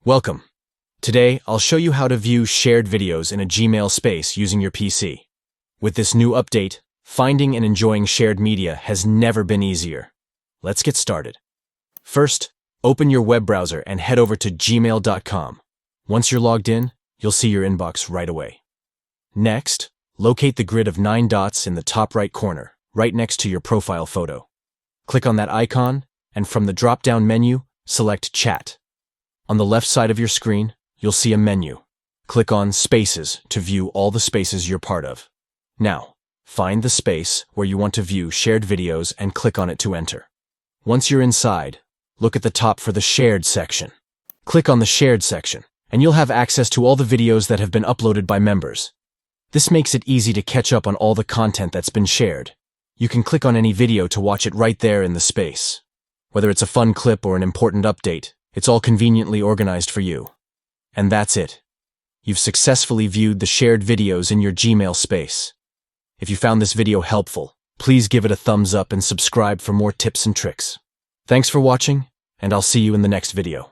Welcome. Today, I'll show you how to view shared videos in a Gmail space using your PC. With this new update, finding and enjoying shared media has never been easier. Let's get started. First, open your web browser and head over to gmail.com. Once you're logged in, you'll see your inbox right away. Next, locate the grid of 9 dots in the top right corner, right next to your profile photo. Click on that icon, and from the drop-down menu, select Chat. On the left side of your screen, you'll see a menu. Click on Spaces to view all the spaces you're part of. Now, find the space where you want to view shared videos and click on it to enter. Once you're inside, look at the top for the Shared section. Click on the Shared section, and you'll have access to all the videos that have been uploaded by members. This makes it easy to catch up on all the content that's been shared. You can click on any video to watch it right there in the space. Whether it's a fun clip or an important update, it's all conveniently organized for you. And that's it. You've successfully viewed the shared videos in your Gmail space. If you found this video helpful, please give it a thumbs up and subscribe for more tips and tricks. Thanks for watching, and I'll see you in the next video.